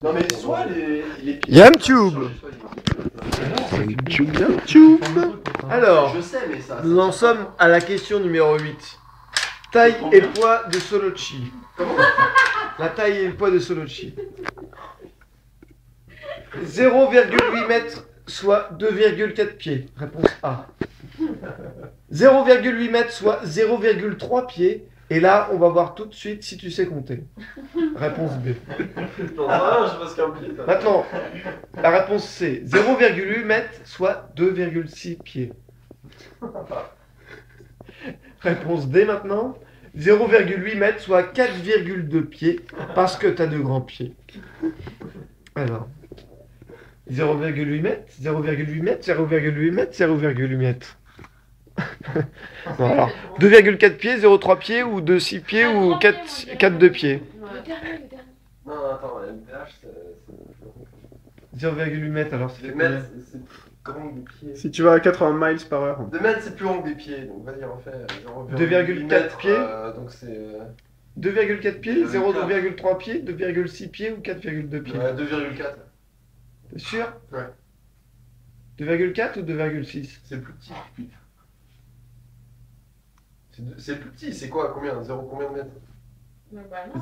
Non mais soit les YamTube. YamTube. Alors, je sais mais ça. nous en sommes à la question numéro 8. Taille et poids de Solochi. Comment? La taille et le poids de Solochi. 0,8 mètres, soit 2,4 pieds. Réponse A. 0,8 mètres, soit 0,3 pieds. Et là, on va voir tout de suite si tu sais compter. Réponse B. J'en sais rien, je sais pas ce qu'un pied. Maintenant, la réponse C. 0,8 mètres, soit 2,6 pieds. Réponse D maintenant. 0,8 mètres, soit 4,2 pieds, parce que tu as de grands pieds. Alors, 0,8 mètres, 0,8 mètres, 0,8 mètres, 0,8 mètres. Bon, alors, 2,4 pieds, 0,3 pieds, ou 2,6 pieds, ou 4,2 pieds. Le dernier. Non, attends, MPH, c'est. 0,8 mètres, alors c'est Les mètres, c'est plus grand que des pieds. Si tu vas à 80 miles par heure. 2 mètres, c'est plus grand que des pieds, donc vas-y, refais. 2,4 pieds. Donc c'est. 2,4 pieds, 0,3 pieds, 2,6 pieds ou 4,2 pieds. 2,4. T'es sûr? Ouais. 2,4 ou 2,6? C'est plus petit. C'est plus petit, c'est quoi? Combien? 0 combien de mètres?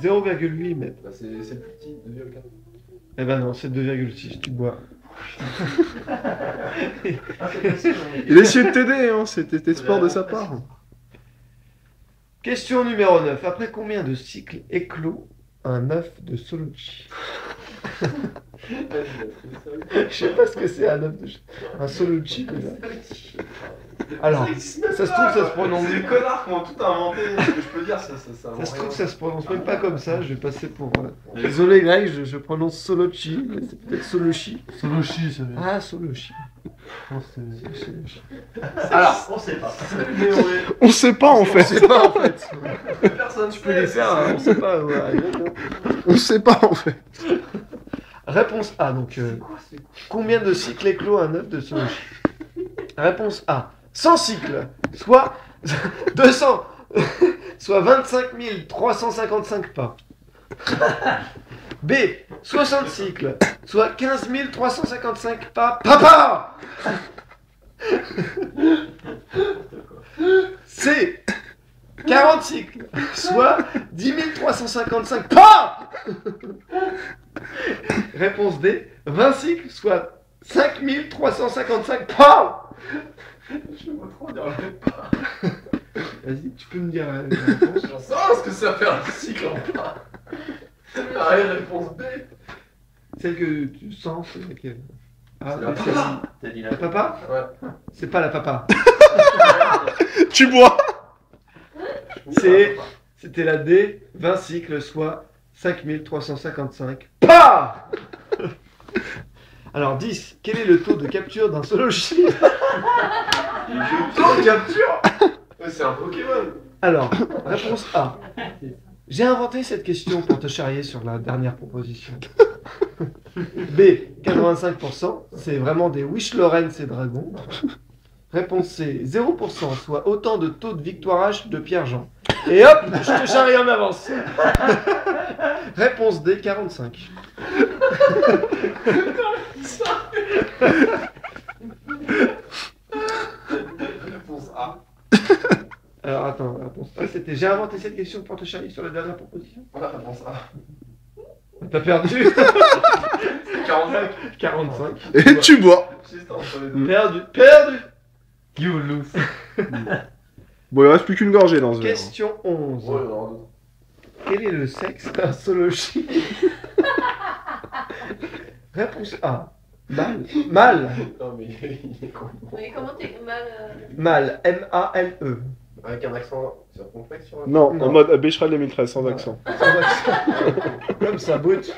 0,8 mètres. Bah c'est plus petit, 2,4. Eh ben non, c'est 2,6, tu bois. Il a essayé de t'aider, hein, c'était sport de sa part. Question numéro 9. Après combien de cycles éclot un œuf de Solochi? Je sais pas ce que c'est un œuf de... Un Solochi, déjà. Alors, ça se trouve, ça se prononce... C'est des connards qui ont tout inventé, ce que je peux dire, ça Ça se trouve, ça se prononce même pas comme ça, je vais passer pour... Désolé Greg, je prononce Solochi, mais c'est peut-être Solochi. Solochi, ça veut dire. Ah, Solochi. Solochi. Alors, on sait pas. On sait pas en On fait. sait pas en fait. Personne Tu peux les faire, hein, on sait pas. Ouais. On sait pas en fait. Réponse A, donc combien de cycles éclot un œuf de Solochi? Réponse A, 100 cycles, soit 200, soit 25 355 pas. B, 60 cycles, soit 15 355 pas. Papa! C, 40 cycles, soit 10 355 pas. Réponse D, 20 cycles, soit 5 355 pas. Je vois trop dire le pas. Vas-y, tu peux me dire la réponse. J'en sais rien ce que ça fait un cycle en pas. Pareil, réponse B. Celle que tu sens, c'est laquelle? Ah, C'est la c'est papa. T'as dit la papa? Ouais. C'est pas la papa. Tu bois. C'était la D, 20 cycles, soit 5355 pas. Alors 10, quel est le taux de capture d'un Solochi? Le temps de capture. Ouais, c'est un Pokémon. Alors, réponse A. J'ai inventé cette question pour te charrier sur la dernière proposition. B, 85%, c'est vraiment des Wish Lawrence et Dragons. Réponse C, 0%, soit autant de taux de victoirage de Pierre-Jean. Et hop, je te charrie en avance. Réponse D, 45. Réponse A. Alors attends, réponse A, c'était j'ai inventé cette question pour te charrier sur la dernière proposition. Voilà, réponse A. T'as perdu. 45. 45. Et tu bois. Juste entre les deux. Perdu. You lose. Bon, il reste plus qu'une gorgée dans ce verre. Question 11. Ouais, il y en aura d'autres. Quel est le sexe d'un Solochi? Réponse A. Mâle. Mâle. Non, mais il est con. Oui, comment t'es mal. Mâle. M-A-L-E. Avec un accent circonflexe sur la. Non, Non. en mode Becherel 2013, sans accent. Sans accent. Comme ça, brut.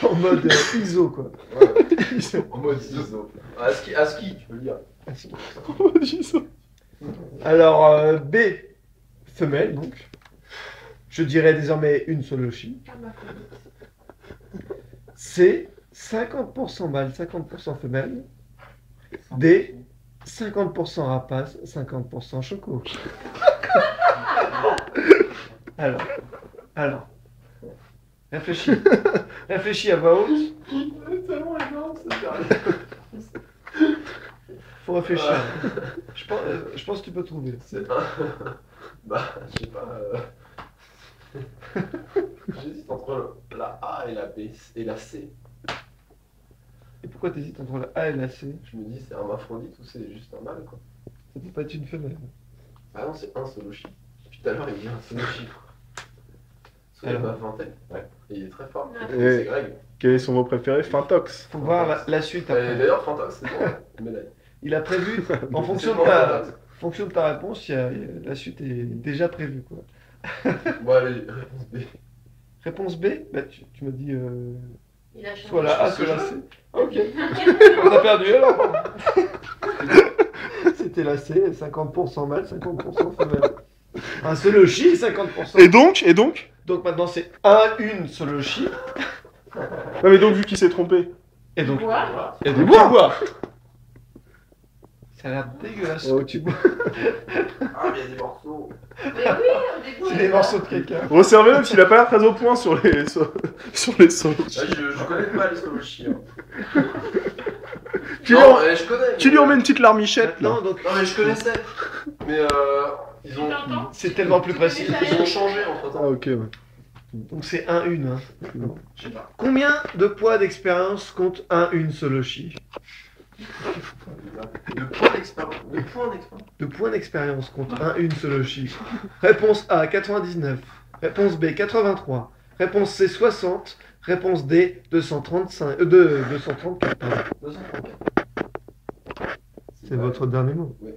En mode ISO, quoi. En mode ISO. ASCII, tu peux le dire. Alors, B. Femelle, donc. Je dirais désormais une Solochi. C. 50% mâle, 50% femelle. D. 50% rapace, 50% choco. Alors. Réfléchis. Réfléchis à voix haute. C'est tellement énorme, c'est sérieux. Faut réfléchir. Je pense que tu peux trouver. C'est un. Bah, je sais pas. J'hésite entre la A et la B et la C. Et pourquoi t'hésites entre la A et la C? Je me dis, c'est un hermaphrodite ou c'est juste un mâle, quoi. Ça peut pas être une femelle. Ah non, c'est un solo chiffre. Depuis tout à l'heure, il dit un solo chiffre. Soit il Alors. m'a vanté. Ouais. Et il est très fort. Ouais. C'est Greg. Quel est son mot préféré? Fintox. Faut voir la suite Et après. d'ailleurs, Fantox, c'est bon, une médaille. Il a prévu, en fonction de C'est bon, ta, Fantox. fonction de ta réponse, la suite est déjà prévue, quoi. Bon, allez, réponse B. Réponse B, bah, tu m'as dit Il a changé. soit la A, Je sais soit la ce C. que Ok, on a perdu alors. C'était la C, 50% mâle, 50% femelle. Un solochi, 50%. Et donc? Donc maintenant c'est un, une solochi. Non mais donc vu qu'il s'est trompé. Et donc, Quoi? et donc Bois. tu bois. Ça a l'air dégueulasse. Oh, que tu bois. Ah, mais il y a des morceaux. Mais oui, au début. C'est des morceaux de caca. Resservez-le parce qu'il a pas l'air très au point sur les solos. Ah, je connais pas les solo chiens. Tu Non, mais je connais. lui en mets une petite larmichette là. Non, donc Non, mais je connaissais. Mais ils ont. T'entends? c'est tellement plus précis. Ils ont changé entre Ah temps. ok ouais. Donc c'est un, une. Hein. Je sais pas. Combien de poids d'expérience compte un, une solochi? De points d'expérience. De points d'expérience. De points d'expérience compte un, une solochi. Réponse A, 99. Réponse B, 83. Réponse C, 60. Réponse D, 234. Pardon. 234. C'est votre dernier mot. Oui.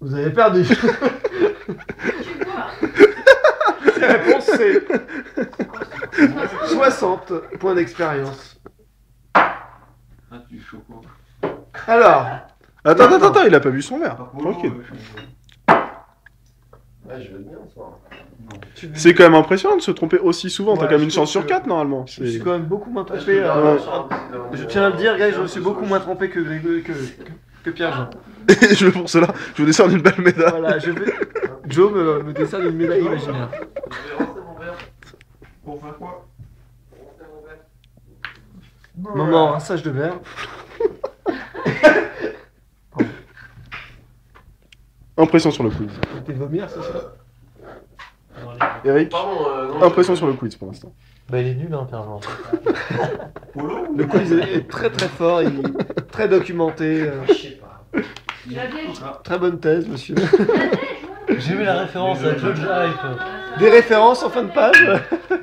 Vous avez perdu. Tu vois? Réponse C, 60 points d'expérience. Ah, tu choco. Alors, Attends, il a pas bu son verre. Tranquille. Ouais, je vais bien ce soir. C'est quand même impressionnant de se tromper aussi souvent. T'as Ouais, quand même je une chance trouve sur que- 4 normalement. je me suis C'est- quand même beaucoup moins Ah, je trompé. vais hein. bien, Je tiens à le dire, gars, je me suis beaucoup moins trompé que Pierre-Jean. Et je pour cela, je vous décerne une belle médaille. Voilà, Joe me décerne une médaille imaginaire. Je vais rentrer mon verre. Pour faire quoi? Rentrer mon verre. Maman, un sage de verre. Impression sur le quiz. T'es vomir, c'est ça? Eric, Pardon, non. impression sur le quiz pour l'instant. Bah, il est nul, hein, Pierre-Jean. Polo? Le quiz est très très fort, il est très documenté. Je sais pas. La neige. Très bonne thèse, monsieur. J'ai vu la référence avec Jojo Hype. Des références en fin de page. Un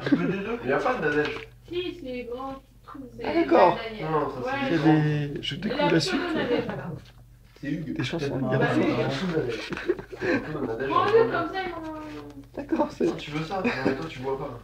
peu des deux? Il y a pas de neige. Si, c'est les grands trucs. Ah, d'accord. Non, non, ça Ouais. Il y a des... Je Et découvre la suite. pseudo neige, alors. c'est Hugues. Des chansons. Bah, il y a Bah la oui. fin. Prends-le comme ça, ils vont. D'accord, c'est... Si tu veux ça, non, mais toi tu bois pas.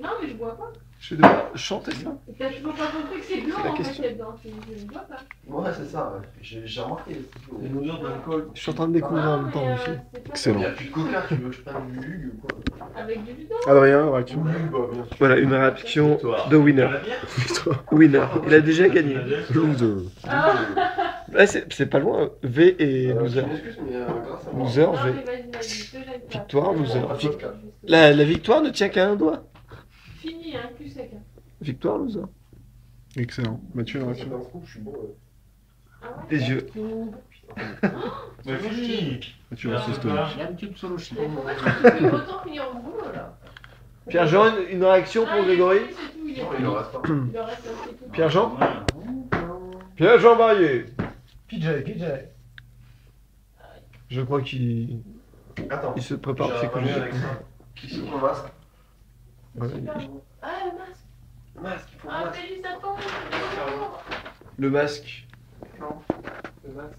Non, mais je bois pas. Je vais devoir chanter ça. T'as toujours pas compris que c'est blanc C'est la en fait question. là-dedans. Je ne bois pas. Ouais, c'est ça, ouais. J'ai remarqué. Des nourritures d'alcool. Je suis en train de découvrir en Non, même temps mais, aussi. c'est pas Il Excellent. n'y a plus de coca, tu veux que je prenne du Hugues ou quoi? Avec du bidon. Adrien, réaction. Hugues, bah, bien sûr. Voilà, une réaction de winner. Winner. Il a déjà gagné. Loser. Ah, Ouais, c'est pas loin. V et loser. Je m'excuse, mais grâce à moi. Loser, non, V. mais vas-y, te gêne pas. Victoire, loser. Ah, Vic- vodka. La victoire ne tient qu'à un doigt. Fini, hein, plus sec. Hein. Victoire, loser. Excellent. Mathieu, une C'est réaction. un scoop, je suis bon. Ah ouais. Les yeux. Mais fini! Mathieu, reste toi. Il y a une petite solo chien. Mais pourquoi tu peux autant finir en bout là? Pierre-Jean, une réaction Ah, pour il est Grégory? fini, c'est tout, il est Non, fini. il en reste pas. Il en reste un, c'est tout. Pierre-Jean? Ouais. Pierre-Jean Barrier. PJ. Je crois qu'il Attends. se prépare J'ai un problème avec psychologiquement. ça. Qui c'est mon masque? Ouais, Super bon. Ah, le masque. Le masque, il faut le Ah, masque. félicitations. Le masque. Non, le masque.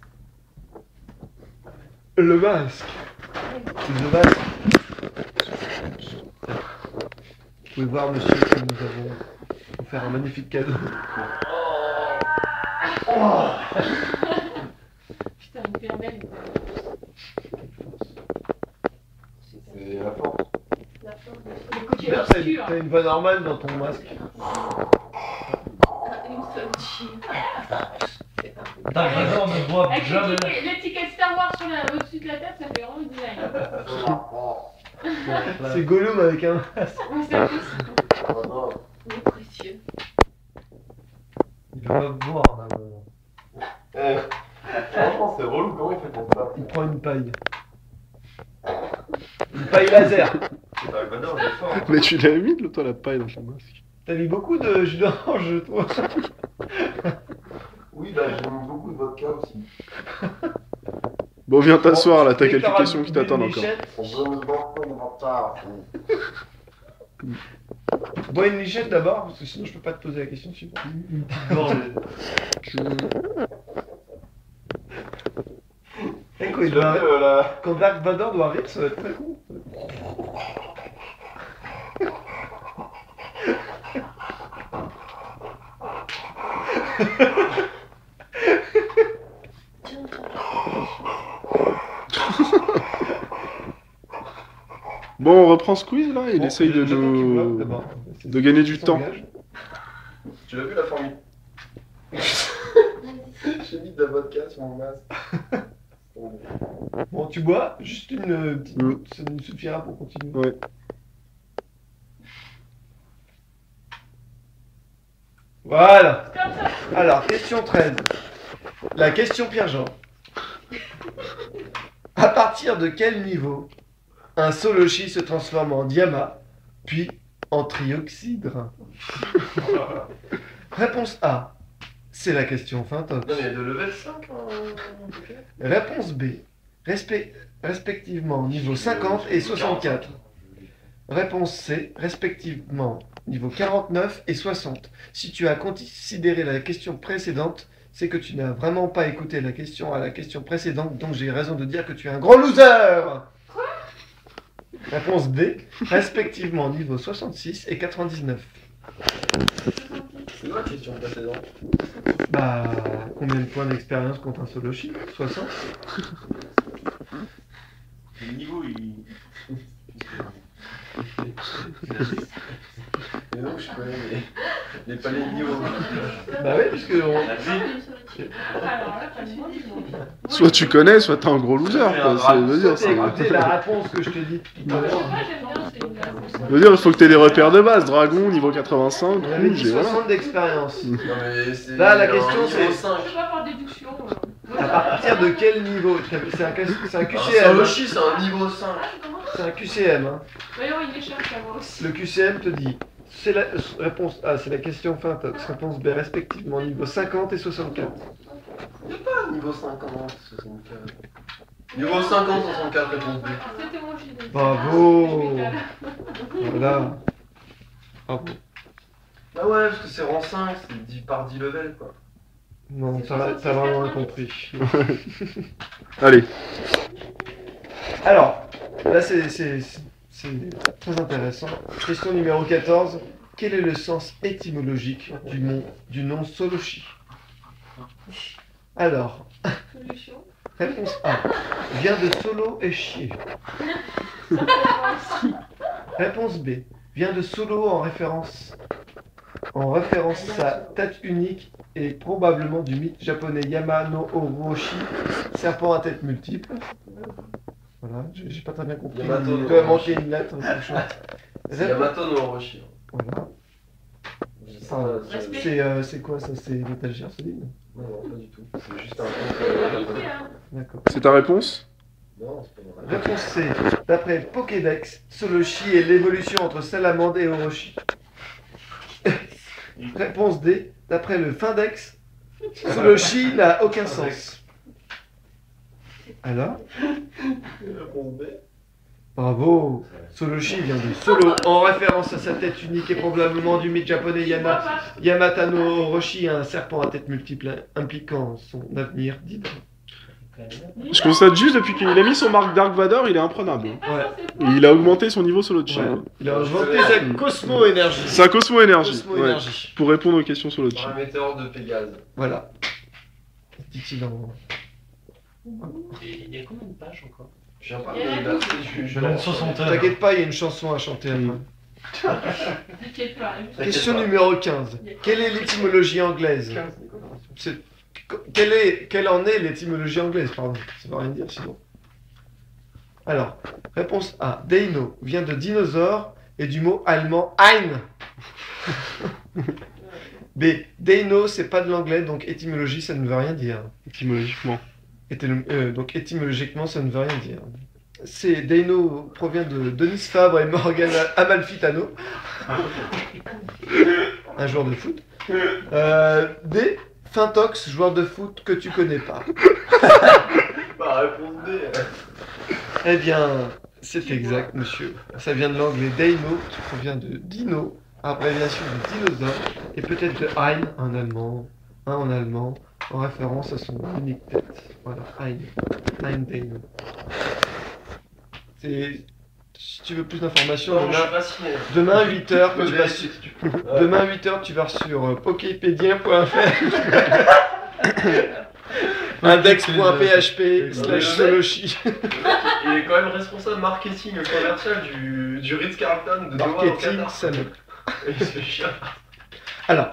Le masque. Le masque. Vous pouvez voir, monsieur, que nous avons offert un magnifique cadeau. Putain, une permelle. C'est la force. La force de... Le côté T'as obscur. t'as une voix normale dans ton masque. Une seule chine. T'as raison, ne bois Avec jamais. l'étiquette Star Wars sur au-dessus de la tête, ça fait vraiment du design. C'est Gollum avec un... Oui, c'est possible. Oh non. Il est précieux. Il peut pas me voir là. Franchement, c'est relou. Comment il fait pour ça? Il prend une paille. Une paille laser. C'est pas Godard, il est fort. Mais tu l'as mis, toi, la paille dans ton masque. T'as mis beaucoup de jus d'orange, je trouve. Oui, bah j'ai mis beaucoup de vodka aussi. Bon, viens t'asseoir là, t'as Dès que quelques t'auras questions qui bu une t'attendent encore. lichette, On donne beaucoup de retard. bois une lichette d'abord, parce que sinon je peux pas te poser la question suivante. Une petite gorgée. Et quoi, il doit arrêter. Quand Dark Vador doit rire, ça va être très con. Tiens, Bon, on reprend ce quiz là, il Bon, essaye de j'attends qu'il voit, nous... d'abord. de gagner du temps. S'engage. Tu l'as vu la formule? J'ai mis de la vodka sur mon masque. Bon, tu bois juste une petite Mm. goutte, ça nous suffira pour continuer. Ouais. Voilà. comme ça. Alors, question 13. La question Pierre-Jean. À partir de quel niveau un soloshi se transforme en diamant, puis en trioxydre? Réponse A. C'est la question fintox. Non, mais il y a de level 5 en. Réponse B. Respectivement niveau 50 et 64. Réponse C. Respectivement niveau 49 et 60. Si tu as considéré la question précédente, c'est que tu n'as vraiment pas écouté la question à la question précédente, donc j'ai raison de dire que tu es un gros loser. Réponse B. Respectivement niveau 66 et 99. C'est quoi la question précédente? Bah, combien de points d'expérience compte un soloshi? 60. Le niveau, il. Mais non, je connais les palais de niveau. Bah oui, puisque on... Alors là, t'as le monde, Soit tu connais, soit t'es un gros loser, quoi. Ça veut dire, T'as écouté la réponse que je te dis tout à l'heure. Moi, j'aime bien, c'est une ça veut dire, il faut que t'aies des repères de base. Dragon, niveau 85, On avait rouge, dit et voilà. 60 d'expérience. Non, mais c'est. Là, la un question, niveau c'est- 5. Je sais pas par déduction. À partir de quel niveau? C'est un Un QCM. soloshi, c'est un niveau 5. C'est un QCM. Hein. Voyons, il est cher à moi aussi. Le QCM te dit. C'est la réponse A, c'est la question fintox. Réponse B, respectivement niveau 50 et 64. Niveau 50, 64. Niveau 50, 64, réponse B. C'était mon gilet. Bravo. Voilà. Bravo. Ah ouais, parce que c'est rang 5, c'est 10 par 10 levels quoi. Non, t'as vraiment rien compris. Allez, Alors, là c'est très intéressant. Question numéro 14. Quel est le sens étymologique du nom Soloshi? Alors, Solution. réponse A. Vient de solo et chier. Réponse B. Vient de solo en référence à tête unique et probablement du mythe japonais Yama no Orochi, serpent à tête multiple. Voilà, j'ai pas très bien compris. Yamato Il no doit Orochi. manquer une lettre. quelque chose. C'est Yamato no Orochi. Voilà. Ça, C'est quoi ça? C'est Metal Gear Solid? Non, non, pas du tout. C'est juste un Vérité, hein. D'accord. c'est ta réponse? Non, c'est pas vrai. Réponse C. D'après Pokédex, Soloshi est l'évolution entre Salamande et Orochi. Réponse D. D'après le Findex, Soloshi n'a aucun sens. Alors? Réponse B. Bravo! Soloshi vient de Solo, en référence à sa tête unique et probablement du mythe japonais Yamata no Orochi, un serpent à tête multiple impliquant son avenir d'hydre. Je constate juste depuis qu'il a mis son marque Dark Vador, il est imprenable. Ouais. Et il a augmenté son niveau Solochi. Ouais. Il a inventé sa Cosmo Énergie. C'est un Cosmo Énergie. Cosmo Ouais. Énergie. Pour répondre aux questions Solochi. Par un météore de Pégase. Voilà. Dit-il en... Il y a combien de pages encore? Je viens pas de la Je donne 60 heures. T'inquiète pas, il y a une chanson à chanter après. T'inquiète pas. Question numéro 15. Quelle est l'étymologie anglaise? Quelle en est l'étymologie anglaise, pardon? Ça veut rien dire sinon. Alors, réponse A. Deino vient de dinosaure et du mot allemand Ein. B. Deino, c'est pas de l'anglais, donc étymologie, ça ne veut rien dire. Étymologiquement. Donc étymologiquement, ça ne veut rien dire. C. Deino provient de Denis Fabre et Morgan Amalfitano. Un joueur de foot. D. Fintox, joueur de foot que tu connais pas. Bah, réponse D. Eh bien, c'est exact, monsieur. Ça vient de l'anglais Deino, qui provient de dino, abréviation de dinosaure, et peut-être de Ein en allemand, en référence à son unique tête. Voilà, Ein Deino. Si tu veux plus d'informations, Non, je suis fasciné. demain 8h, peux tu vas vérifier sur, si tu peux. demain 8h, tu vas sur poképédien.fr index.php/solochi. Il est quand même responsable marketing commercial du Ritz-Carlton de Doha au Marketing, Qatar. ça me... Et il se fait chier. Alors,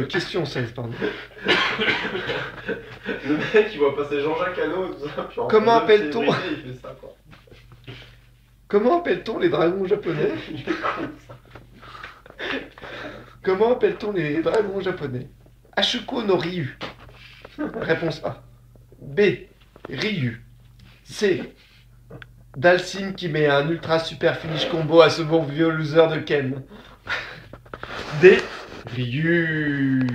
question 16, pardon. Le mec, il voit passer Jean-Jacques Hano, tout ça. Puis en Comment fait, appelle-t-on février, il fait ça, quoi. Comment appelle-t-on les dragons japonais? Comment appelle-t-on les dragons japonais? Ashuko no Ryu. Réponse A. B. Ryu. C. Dalsim qui met un ultra super finish combo à ce bon vieux loser de Ken. D. Ryu.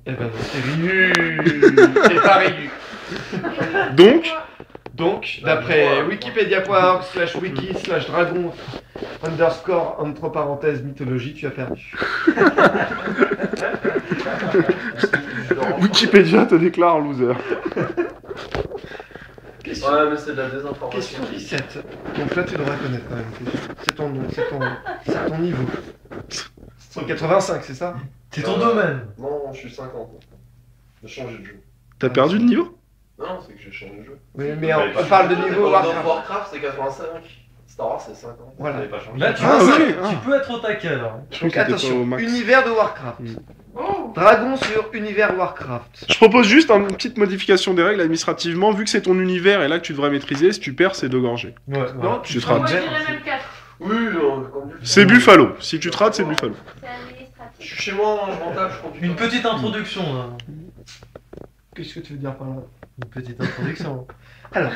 Eh ben non, c'est Ryu. C'est pas Ryu. Donc, d'après wikipedia.org/wiki/dragon entre parenthèses mythologie, tu as perdu. Wikipédia te déclare loser. Ouais, mais c'est de la désinformation. Question 17. Donc là, tu devrais connaître quand même. C'est ton niveau. 185, c'est ça? C'est ton domaine. Non, je suis 50. J'ai changé de jeu. T'as perdu de niveau? Non, c'est que j'ai changé de jeu. Oui, mais on parle de niveau World of Warcraft. Warcraft, c'est 85. Star Wars, c'est 50. Voilà. Ça n'avait pas changé. Là, tu, Ah, vois, ok, ça, ah. tu peux être au taquet alors. Je Donc crois que t'étais pas au attention, max. univers de Warcraft. Oh. Dragon sur univers Warcraft. Je propose juste une petite modification des règles administrativement, vu que c'est ton univers et là que tu devrais maîtriser, si tu perds, c'est 2 gorgées. Ouais, non, Tu tu te seras Moi, je rates. dirais même 4. Oui, non, comme Dieu. C'est Buffalo. Si tu te rates, c'est Buffalo. C'est Je administratif. suis chez moi, je m'en tape, je conduis. Une petite introduction là. Qu'est-ce que tu veux dire par là? Une petite introduction. Alors,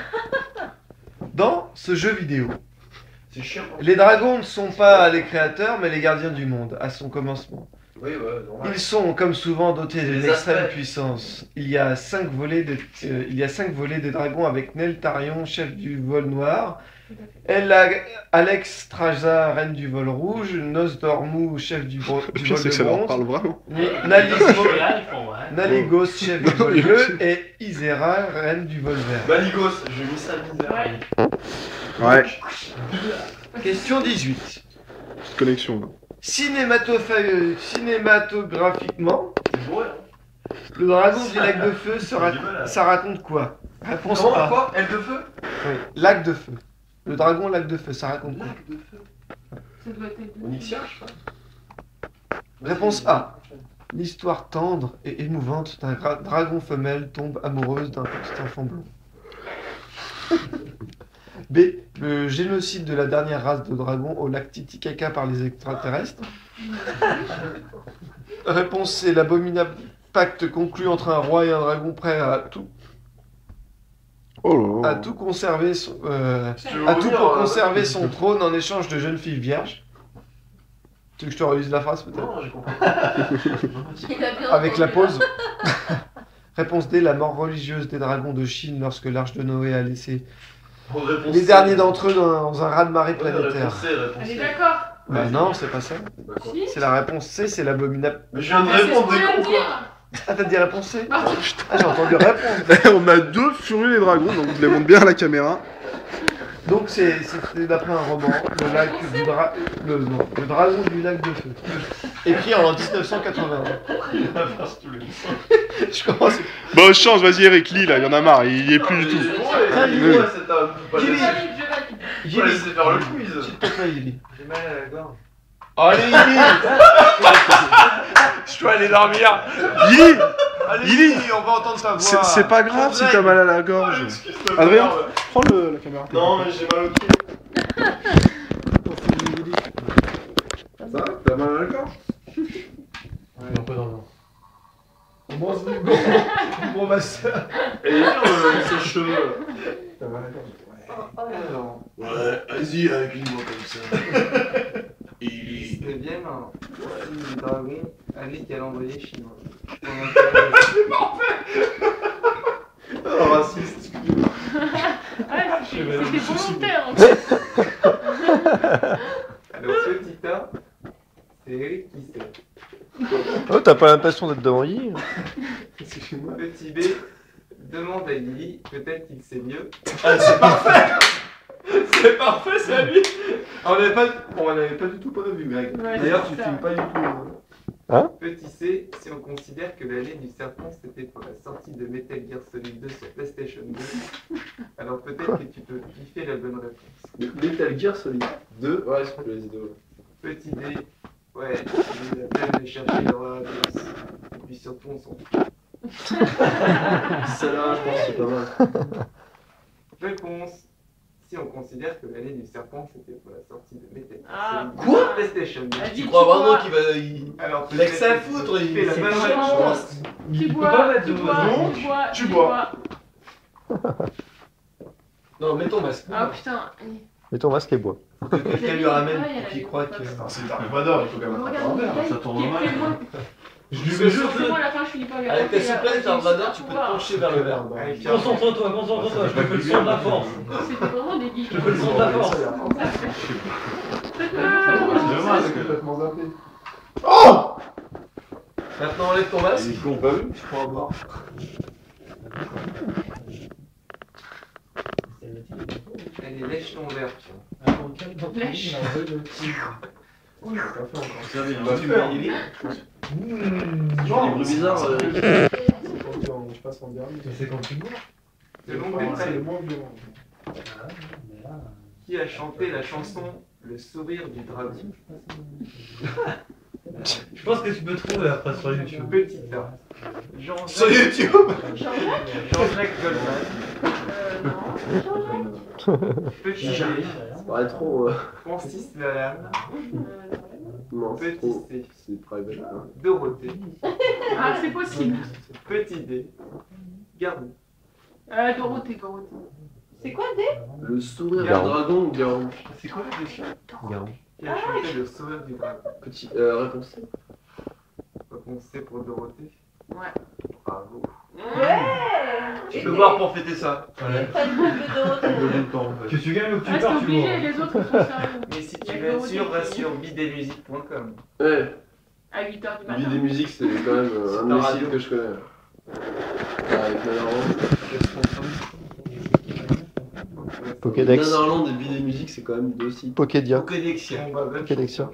dans ce jeu vidéo, C'est chiant. les dragons ne sont pas les créateurs, mais les gardiens du monde, à son commencement. Oui, ouais, normal. Ils sont, comme souvent, dotés d'une Les extrême aspects. puissance. Il y a 5 volées des dragons avec Neltarion, chef du vol noir, Alex Straza, reine du vol rouge, Nosdormu, chef du Le vol pire, c'est que de ça leur bronze, parle vraiment. Là, ils font, ouais. Naligos, chef du vol bleu, et Isera, reine du vol vert. Maligos, j'ai mis ça misère. Ouais. Ouais, Question 18. petite connexion là. Cinématographiquement, C'est bourré, hein. le dragon du lac de feu, J'ai du mal à- ça raconte quoi? Réponse Comment, A. quoi? Elle de feu? Oui, lac de feu. Le dragon lac de feu, ça raconte quoi? Lac de feu. Ça doit être. Onyxia, je sais pas. Réponse A. L'histoire tendre et émouvante d'un dragon femelle tombe amoureuse d'un petit enfant blond. B. Le génocide de la dernière race de dragons au lac Titicaca par les extraterrestres. Réponse C. L'abominable pacte conclu entre un roi et un dragon prêt à tout, Oh là à là. tout conserver, Si tu veux à tout revenir, pour conserver son trône en échange de jeunes filles vierges. Tu veux que je te relise la phrase peut-être? Non, j'ai compris. Il a bien Avec la entendu, pause. Réponse D. La mort religieuse des dragons de Chine lorsque l'arche de Noé a laissé Réponse les C. derniers d'entre eux dans un raz-de-marée Ouais, planétaire. réponse C, réponse Elle est C. d'accord. Bah non, c'est pas ça. Bah, quoi. Si. C'est la réponse C, c'est l'abominable. Mais je viens de Mais c'est répondre ce des qu'on vient cons, de quoi. dire. Ah, t'as dit réponse C? Ah, Ah, j'ai entendu réponse. On a 2 furieux les dragons, donc je les montre bien à la caméra. Donc c'est d'après un roman, le dragon du lac de feu. Écrit en 1981. Je commence. Bon, je change, vas-y Eric, lis là, il y en a marre, il y est plus du tout. Ouais, cet homme. Faut pas je laisser- valide, je valide. faut pas laisser faire le quiz. S'il te plaît, Yili. J'ai mal à la gorge. Allez, Yili. Je dois aller dormir. Yili, Allez-y, on va entendre sa voix. C'est pas grave si t'as mal à la gorge. Adrien, prends la caméra. Non, mais j'ai mal au pied. Ça va? T'as mal à la gorge? Un peu dans le vent. On mange du bon masseur. Et bien, ses cheveux. T'as mal à la gorge. Ouais, vas-y avec une voix comme ça. C'était bien un dragon avec calendrier chinois. Oh, raciste. Ah, c'était volontaire en fait. Alors, petit A, c'est Eric qui sait. Oh, t'as pas l'impression d'être devant Yi? Petit B, demande à Lily, peut-être qu'il sait mieux. Ah, c'est parfait. C'est parfait, c'est à lui. On l'avait pas du tout prévu, Greg. Ouais, D'ailleurs, c'est tu ça. filmes pas du tout. Petit C, si on considère que l'année du serpent c'était pour la sortie de Metal Gear Solid 2 sur PlayStation 2, alors peut-être que tu peux kiffer la bonne réponse. Metal Gear Solid 2. Ouais, je crois que les idées. Petit D, ouais, il a peine de chercher leur réponse. Et puis surtout, on s'en fout. Celle-là, je pense que c'est pas mal. Réponse, si on considère que l'année du serpent c'était pour la sortie de Metal Gear Ah, Solid 2 quoi sur PlayStation 2. Elle dit, Tu crois vraiment bois- qu'il va. Alors, L'ex à peut-être que foutre, tu il fais la c'est bonne pas réponse. Tu peut bois, pas mettre tu de bois, donc, tu bois, tu bois. Non, mets ton masque. Ah putain. Mets ton masque et bois. Que quelqu'un lui ramène pour qu'il croit que. Non, c'est Dark Vador, il faut quand même attraper un verre. ça tourne mal. Je lui mets juste C'est moi à la fin, je finis pas bien. Avec ta souplesse, Dark Vador, tu peux te pencher vers le verre. Allez, Pierre. Concentre-toi, je te fais le son de la force. C'était vraiment des geeks. Je te fais le son de la force. C'est complètement zappé. Maintenant, enlève ton masque. Il est con, pas vu? Je prends un boire. Allez, lèche ton verre. Lèche. Ça vient. Bah, Tu faire. mets Lily? Des bruits bizarres. Je passe en dernier. C'est quand tu bois. Selon C'est détail, le moins violent. qui a chanté la chanson Le sourire du dragon? Je pense que tu peux trouver après sur YouTube. Petit A. Jean-Jacques Sur YouTube. Jean-Jacques Goldman. Non. Petit B. Ça paraît trop. Francis Lalanne. Non, c'est Petit trop. C. C'est private. Dorothée. Ah, c'est possible. Petit D. Garou. Dorothée. C'est quoi D? Le sourire du Garou. dragon ou Garou? C'est quoi la question? Garou. Qui a chanté Le sourire du dragon? Petit. Réponse C. Réponse C pour Dorothée. Ouais. Bravo. Ouais. Tu peux boire pour fêter ça. Que tu gagnes ou que tu Ah, c'est perds, tu obligé, bois. les autres sont sérieux. Mais si Il y tu a veux être Dorothée sûr, va qui- sur bidemusique.com. Ouais. À 8h du Vie matin. des musiques, c'est quand même C'est un ta des radio. sites que je connais. Avec Pokédex. Netherland et Vie des musiques, c'est quand même deux sites. Pokédia. Pokédexia. On va vers- Pokédexia.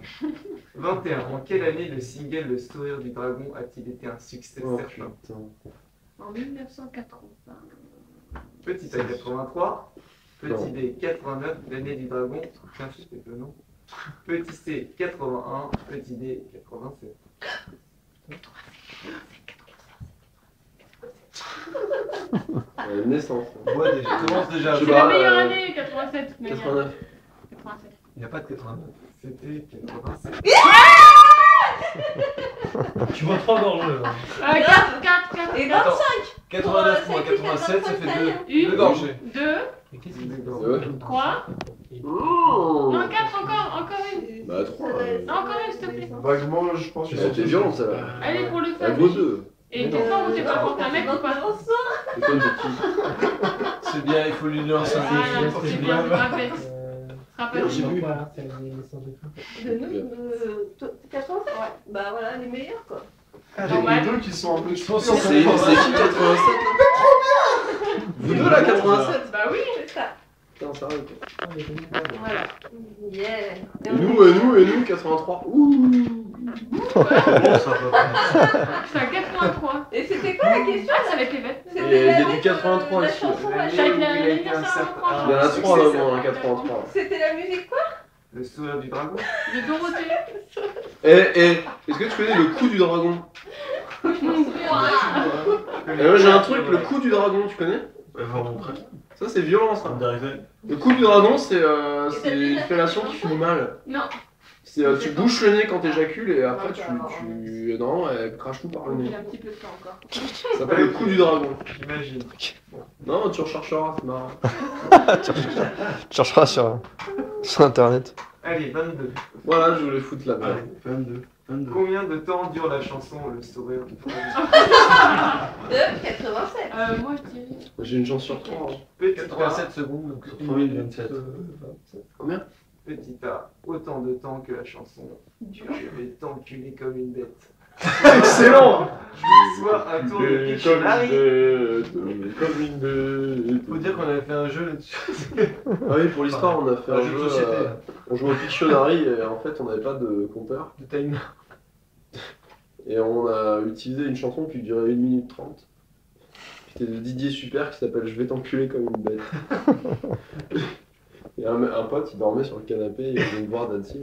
21. En quelle année le single Le sourire du dragon a-t-il été un succès Oh certain? putain. En 1980. Petit A 83, Non. petit B 89, l'année du dragon, tiens c'est étonnant. Petit C 81, petit D 87. Naissance. Ouais, déjà. Commence déjà. Je sais C'est pas, la meilleure année, 87. de toute manière. 89. 87. Il n'y a pas de 89. C'était 87. Tu bois 3 gorgées. 4. Et 25. 89 moins 87, ça fait 2 gorgées. 2, Ouais. 3. Mmh. Non, 4 encore une. Bah 3. Encore une, s'il te plaît. Vaguement, je pense que T'es violente celle-là. Allez, pour le fun. Elle vaut 2. Et t'es fort ou t'es pas fort? T'es un mec ou pas? Et toi, t'es qui? C'est bien, il faut lui lancer Voilà, un c'est bien, je rappelle. Rappelle. J'ai vu. De nous, 87 Ouais. Bah voilà, les meilleurs quoi. Normal. les deux qui sont un peu C'est qui 87 là? Vous deux là, 87? Bah oui. C'est ça. Putain, sérieux quoi. Voilà. Yeah. Et nous, 83. Ouh. C'est un 83. Et c'était quoi la question? Ah, c'est avec les bêtes. Et il y a du 83 la ici. chanson, L'année Chaque où il a été un l'anniversaire certain- à Il y en a 3 là, dans 83. C'était la musique quoi? Le sourire du dragon. De Dorothée. Est-ce que tu connais le coup du dragon? Et moi j'ai un truc, le coup du dragon, tu connais? Ça c'est violent ça. Le coup du dragon c'est une fellation qui fait mal. Non. C'est tu bouches le nez quand t'éjacules et après tu non, elle crache tout par le nez. Il a un petit peu de temps encore. Ça s'appelle le coup du dragon. J'imagine. Non, tu rechercheras, c'est marrant. Tu chercheras sur internet. Allez, 22. Voilà, je voulais foutre la merde. 22. Combien de temps dure la chanson Le sourire du dragon? De 87. Moi, je dirais. J'ai une chance sur 3. Petit 87 secondes, donc sur 3027. Combien? Petit A, autant de temps que la chanson. Je vais t'enculer comme une bête. Excellent. Soit un tour de Pictionary. Comme une bête. Faut dire qu'on avait fait un jeu là-dessus. Ah oui, pour l'histoire, on a fait Un un jeu de jeu. société. On jouait au Pictionary et en fait, on n'avait pas de compteur. De time. Et on a utilisé une chanson qui durait 1 minute 30. C'était de Didier Super qui s'appelle Je vais t'enculer comme une bête. Et un pote, il dormait sur le canapé, il venait me voir danser.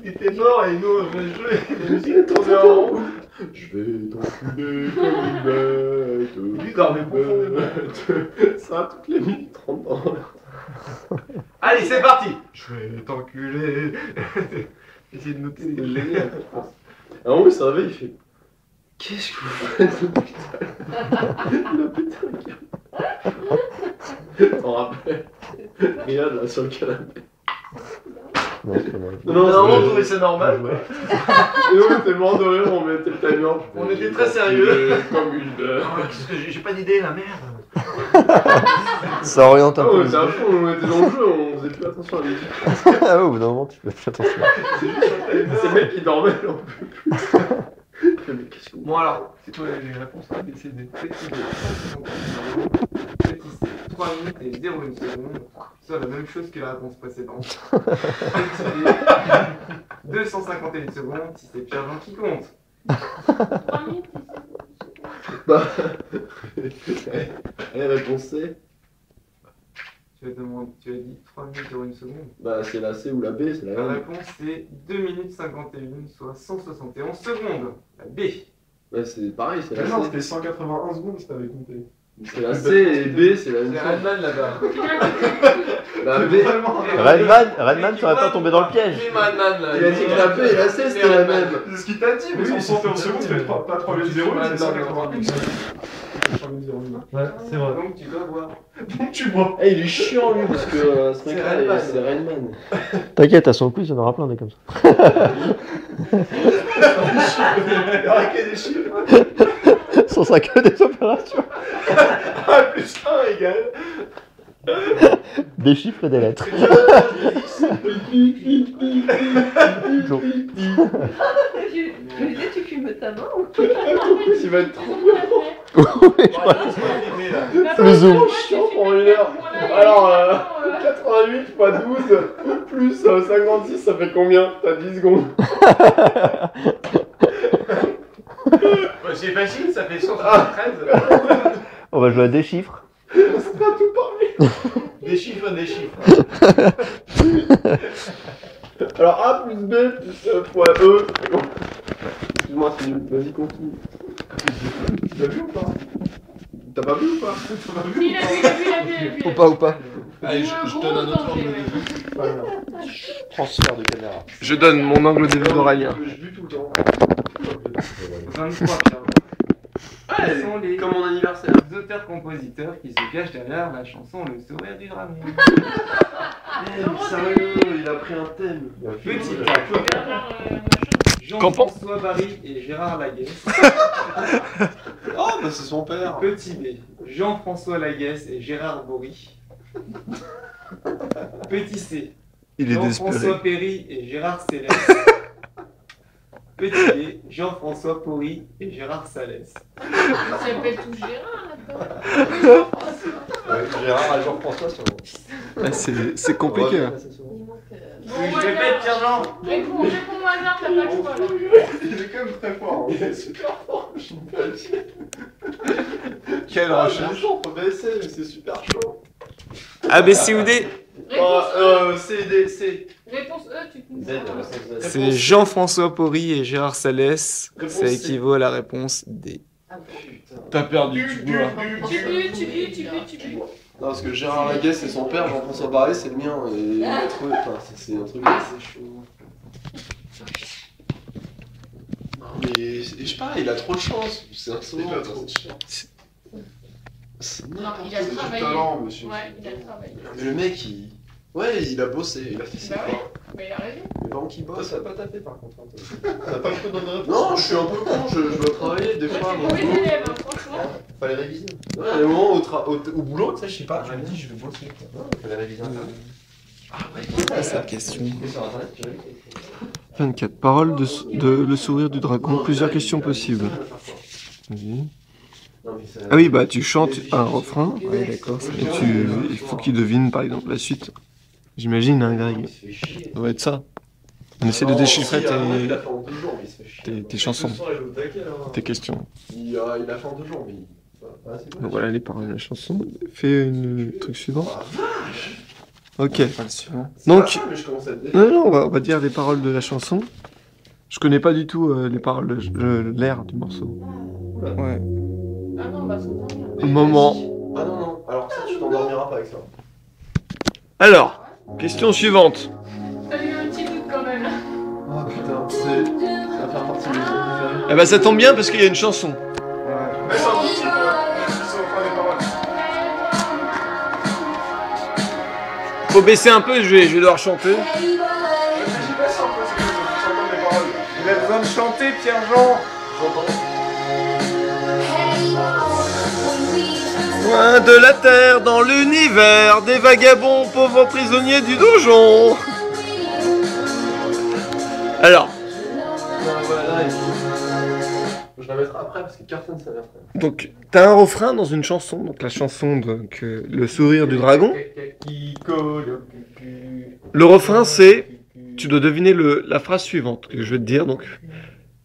Il était mort et nous on jouait le jeu. La musique tournait en rond. Je vais t'enculer comme une bête. Lui dormait profondément. Ça, toutes les minutes 30 ans. Allez, c'est parti. Je vais t'enculer. Essayez de noter. C'était génial, je pense. À un moment, il se réveille, il fait qu'est-ce que vous faites, putain? Il a pété un câble. T'en rappelles? Regarde là sur le canapé. Non, c'est pas mal. Non, Normalement, on trouvait ça normal. Et nous, on était morts de rire, on mettait le timer. On était très sérieux. Comme une bête. Qu'est-ce que j'ai pas d'idée, la merde. Ça oriente un Ah, peu. on était à fond, on était dans le jeu, on faisait plus attention à la musique. Ah ouais, au bout d'un moment, tu fais plus attention. Ces mecs qui dormaient, on peut plus. Mais qu'est-ce que vous- Bon alors, c'est toi les réponses A, B, C, D. Petit B, 30 secondes. Petit C, 3 minutes et 0,1 seconde. Soit la même chose que la réponse précédente. Petit D, 251 secondes si c'est Pierre-Jean qui compte. 3 minutes, Bah. Allez, réponse C. Tu as dit 3 minutes 0,1 seconde. Bah, c'est la C ou la B, c'est la La même. réponse c'est 2 minutes 51, soit 171 secondes. La B. Bah, c'est pareil, c'est la Non, C. c'était 181 secondes si t'avais compté. C'est la C et B, c'est la même C'est chose. Redman là-bas. Bah, B. Redman serait pas tombé dans le piège. Redman là. Il a dit que la B et la C c'était la même. C'est ce qu'il t'a dit, mais 171 secondes, c'est pas 3 minutes 0, c'est 181 secondes. Ouais, c'est vrai. Donc tu dois voir. Donc tu vois. Eh, il est chiant lui parce que ce mec-là, Redman. c'est Redman. T'inquiète, à son quiz, il y en aura plein des comme ça. Il y aura que des chiffres. Ce sera que des opérations. 1 plus 1 égale. Des chiffres et des lettres. Jo. Je lui disais, tu fumes ta main ou Il va être trop Le zoom. chiant pour une heure. Alors, 88 x 12 plus 56, ça fait combien? T'as 10 secondes. C'est facile, ça fait 173. On va jouer à des chiffres. C'est pas tout parler. Des chiffres, des chiffres. Alors A plus B plus fois E. Excuse-moi, c'est nul. Vas-y, continue. Tu l'as vu ou pas? T'as pas vu ou pas? Il a vu. Ou pas, ou pas. Allez, je donne un autre angle de vue. Transfert de caméra. Je donne mon angle de vue d'Aurélien. Je bute tout le temps. 23 Pierre. Quels sont les Comme mon anniversaire. auteurs-compositeurs qui se cachent derrière la chanson Le sourire du dragon? Sérieux, il a pris un thème. Petit A, Qu'en Jean-François Barry et Gérard Laguesse. Oh, bah c'est son père. Petit B, Jean-François Laguesse et Gérard Bory. Petit C, Il est Jean-François désespéré. Perry et Gérard Céleste. Petit D, Jean-François Porry et Gérard Salès. Ça s'appelle tout Gérard là-dedans. Gérard et Jean-François sont. C'est compliqué. Bon, Je répète, Pierre-Jean. Réponds au hasard, t'as pas le choix là. Il est quand même très fort. Il est super fort. Quelle recherche. Entre BSL, mais c'est super chaud. A, B, C ou D? C, D, C. Réponse E, tu peux Z, la réponse Z. C'est Jean-François Porry et Gérard Salès. Réponse Ça C. équivaut à la réponse D. T'as perdu, tu bois. Tu bu. Non, parce que Gérard Laguesse c'est son père, Jean-François Barré c'est le mien. Et entre eux, enfin, c'est un truc assez chaud. Non, mais je sais pas, il a trop de chance. C'est insolent. Il a trop de chance. Non, il a travaillé. talent, monsieur. Ouais, il a travaillé. Mais le mec, il. Ouais, il a bossé, il a fait ses Bah ouais. efforts. Mais il a raison. Mais par contre, il Toi, bosse. ça a pas tapé par contre. T'as pas beaucoup de réponse. Non, je suis un peu con, je dois travailler des fois. C'est mon mauvais boulot. élève, hein, franchement. Fallait réviser. Ouais, à un moment au boulot, tu sais, je sais pas, je me dis, je vais bosser. Quoi. Fallait réviser un peu. Ah ouais, Sa question. sur internet, tu l'as vu 24. Paroles de Le Sourire du Dragon. Plusieurs questions possibles. Vas-y. Ah oui, bah tu chantes un refrain. Ouais, d'accord. Et il faut qu'il devine par exemple la suite. J'imagine, hein, Greg. Ça doit être ça. On essaie de déchiffrer tes chansons, tes questions. Il a fait en 2 jours, mais. Donc voilà les paroles de la chanson. Fais le truc suivant. Ok. Donc, non, on va dire les paroles de la chanson. Je connais pas du tout les paroles, l'air du morceau. Ouais. Ah non, bah c'est pas bien. Moment. Ah non, non, alors ça, tu t'endormiras pas avec ça. Alors, question suivante. T'as eu un petit doute quand même. Ah putain, ça va faire partie de mes préférés. Eh ben ça tombe bien parce qu'il y a une chanson. Mais c'est un petit peu. Ils sont en train des paroles. Faut baisser un peu, je vais devoir chanter. J'y baisse un peu, c'est que tu entends les paroles. Il a besoin de chanter, Pierre-Jean. Loin de la terre, dans l'univers, des vagabonds, pauvres prisonniers du donjon. Alors, Je la mettrai après parce que personne savait après. donc, t'as un refrain dans une chanson, donc la chanson donc, Le Sourire du Dragon. Le refrain c'est, tu dois deviner la phrase suivante que je vais te dire, donc.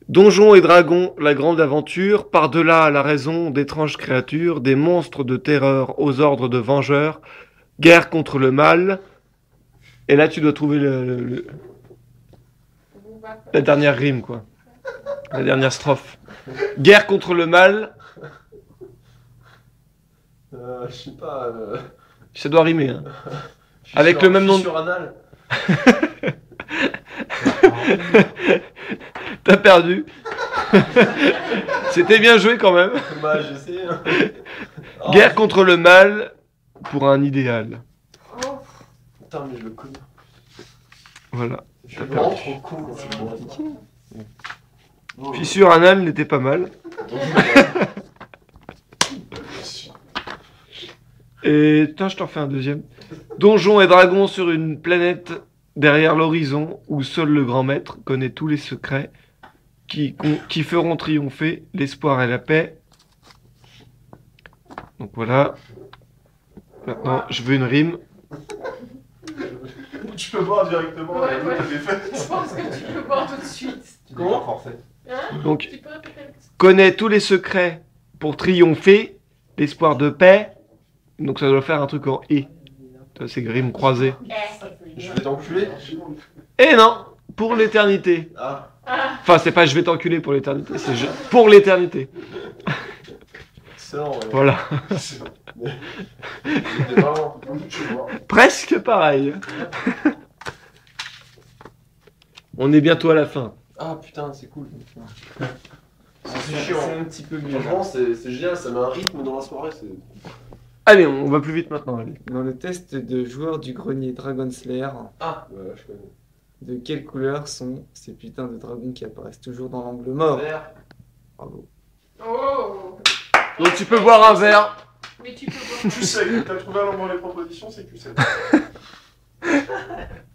Donjons et dragons, la grande aventure, par-delà la raison d'étranges créatures, des monstres de terreur aux ordres de vengeurs, guerre contre le mal. Et là tu dois trouver la dernière rime, quoi. La dernière strophe. Guerre contre le mal, Je sais pas. ça doit rimer, hein. Avec le même nom de- Sur anal. T'as perdu. C'était bien joué quand même. Bah, je sais. Guerre contre le mal pour un idéal. Putain, mais je le connais. Voilà. Je suis vraiment trop con. C'est compliqué. Fissure anal n'était pas mal. Et putain, je t'en fais un deuxième. Donjons et dragons sur une planète derrière l'horizon où seul le grand maître connaît tous les secrets qui feront triompher l'espoir et la paix. Donc voilà. Maintenant, je veux une rime. Tu peux voir directement Ouais, la ouais. des fêtes. Je pense que tu peux voir tout de suite. Comment forfait. Hein? Donc, Tu peux répéter le... connaît tous les secrets pour triompher, l'espoir de paix. Donc ça doit faire un truc en et. C'est rime croisée. Je vais t'enculer. Et non, pour l'éternité. Ah. Enfin, c'est pas je vais t'enculer pour l'éternité, c'est pour l'éternité. Excellent. Ouais. Voilà. C'était vraiment. Je vois. Presque pareil. On est bientôt à la fin. Ah putain, c'est cool. C'est chiant. un petit peu mieux. Franchement, c'est génial, ça met un rythme dans la soirée. Allez, on va plus vite maintenant. Allez. Dans le test de joueur du grenier Dragon Slayer, Ah, ouais, je connais. de quelle couleur sont ces putains de dragons qui apparaissent toujours dans l'angle mort? Vert. Bravo. Oh! Donc tu peux boire un verre. Mais tu peux voir. Tu sais, t'as trouvé un moment les propositions, c'est que tu sais.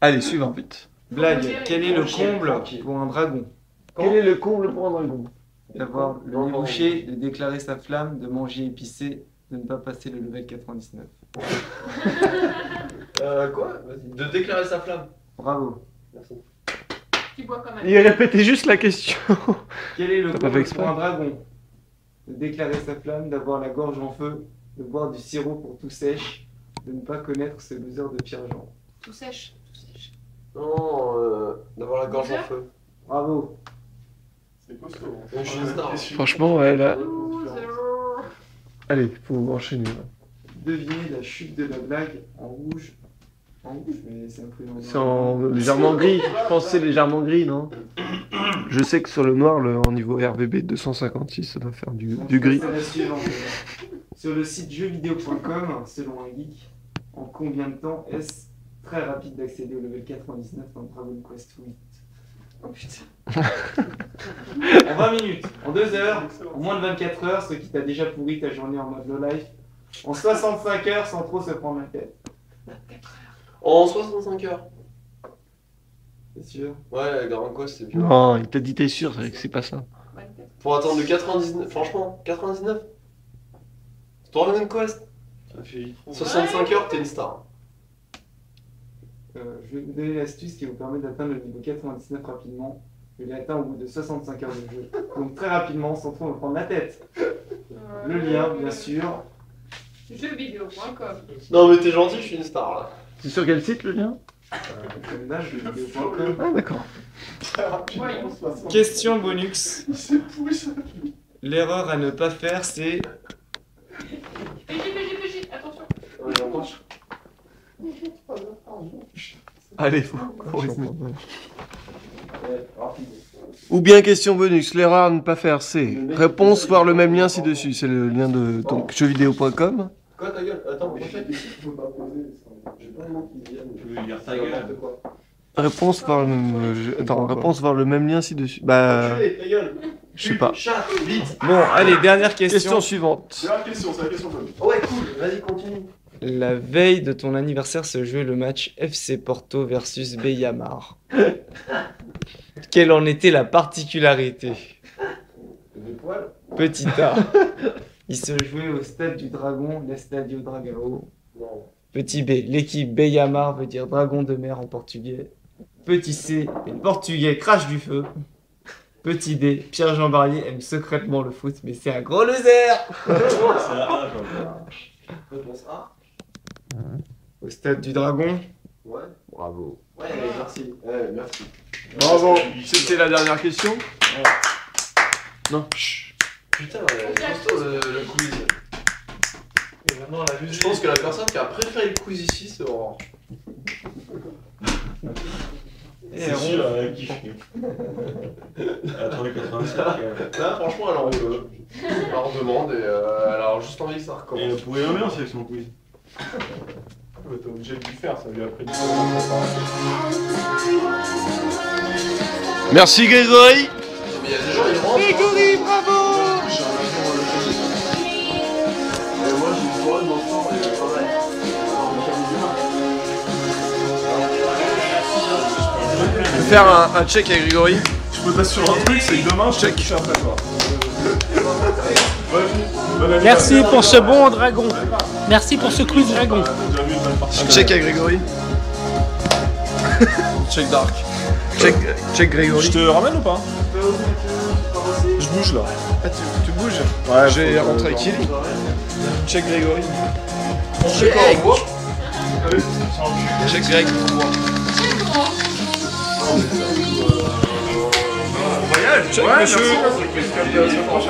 Allez, suivant vite. Blague, quel est le Tranquille, comble tranquille. pour un dragon? Quel est le comble pour un dragon? D'avoir le nez bouché, de déclarer sa flamme, de manger épicé, de ne pas passer le level 99. Quoi? Vas-y. De déclarer sa flamme. Bravo. Merci. Tu bois quand même. Il répétait juste la question. Quel est le T'as pas fait comble exprès. pour un dragon? De déclarer sa flamme, d'avoir la gorge en feu, de boire du sirop pour tout sèche, de ne pas connaître ce loser de Pierre-Jean. Tout sèche. Tout sèche. Non, d'avoir la gorge en feu. Bravo. C'est costaud. Je suis une star. Franchement, ouais, là. Loser. Allez, faut enchaîner. Là. Devinez la chute de la blague en rouge. En rouge, mais c'est un peu C'est en légèrement gris. Je pense que c'est légèrement gris, non? Je sais que sur le noir, en niveau RVB 256, ça doit faire du gris. C'est la suivante. Sur le site jeuxvideo.com, selon un geek, en combien de temps est-ce très rapide d'accéder au level 99 dans Dragon Quest 8? Oh putain. En 20 minutes, en 2 heures, en moins de 24 heures, ce qui t'a déjà pourri ta journée en mode low life, en 65 heures sans trop se prendre la tête. En 65 heures. C'est sûr? Ouais, Dragon Quest, c'est bien. Non, il t'a dit t'es sûr, c'est vrai que c'est pas ça. Pour attendre le 99, franchement, 99. Dragon Quest. Ça fait vite. 65 heures, t'es une star. Je vais vous donner l'astuce qui vous permet d'atteindre le niveau 99 rapidement. Je l'ai atteint au bout de 65 heures de jeu. Donc très rapidement, sans trop me prendre la tête. Le lien, bien sûr. Jeuxvideo.com. Non, mais t'es gentil, je suis une star là. C'est sur quel site le lien? Comme là, jeuxvideo.com. Ah, d'accord. Question bonus. C'est pourri ça. L'erreur à ne pas faire, c'est... PJ, attention. Allez, faut rythmer. Ou bien question bonus, l'erreur à ne pas faire, c'est réponse, voir le même lien ci-dessus. C'est le lien de donc jeuxvideo.com. Quoi ta gueule? Attends, mais Faut pas poser. j'ai plein de mots qui viennent. Tu veux dire ta gueule? N'importe quoi. Réponse, voir le même... Attends, réponse, voir le même lien ci-dessus. Bah, Enculé, ta gueule. je sais pas. Chat, vite. Bon, allez, dernière Question suivante. C'est la question, c'est la question bonne. Ouais, cool, vas-y, continue. La veille de ton anniversaire se jouait le match FC Porto versus Beyamar. Quelle en était la particularité? Des poils. Petit A. Il se jouait au stade du Dragon, l'Estadio Dragao. Non. Petit B. L'équipe Beyamar veut dire dragon de mer en portugais. Petit C. Les Portugais crachent du feu. Petit D. Pierre-Jean Barrier aime secrètement le foot, mais c'est un gros loser. C'est la A, Réponse A. Au stade du Dragon. Ouais. Bravo. Ouais, merci. Ouais, merci. Bravo. C'était la dernière question? Non. Putain, costaud le quiz. Je pense que la personne qui a préféré le quiz ici, c'est Aurore. C'est sûr, elle a kiffé. Attendez, 85. Là, franchement, elle en veut. Elle en demande et elle a juste envie que ça Et recommence. elle pouvait l'ambiance avec son quiz. T'es obligé de lui faire, ça lui a pris du temps. Merci Grégory. Mais il y a des gens, ils rentrent. Grégory, bravo. Et moi, j'ai une soirée dans le temps et pareil. Je vais faire un check avec Grégory. Je peux t'assurer un truc, c'est que demain, je check après toi. Merci pour ce bon dragon. Merci pour ce quiz dragon. Check avec Grégory. Check Dark. Check Grégory. Je te ramène ou pas? Je bouge là. Ah, tu bouges? Ouais, Je vais faut- rentrer avec Kili. Check Grégory. Check avec moi. Check Greg. Voyage. Check Ouais, monsieur. merci.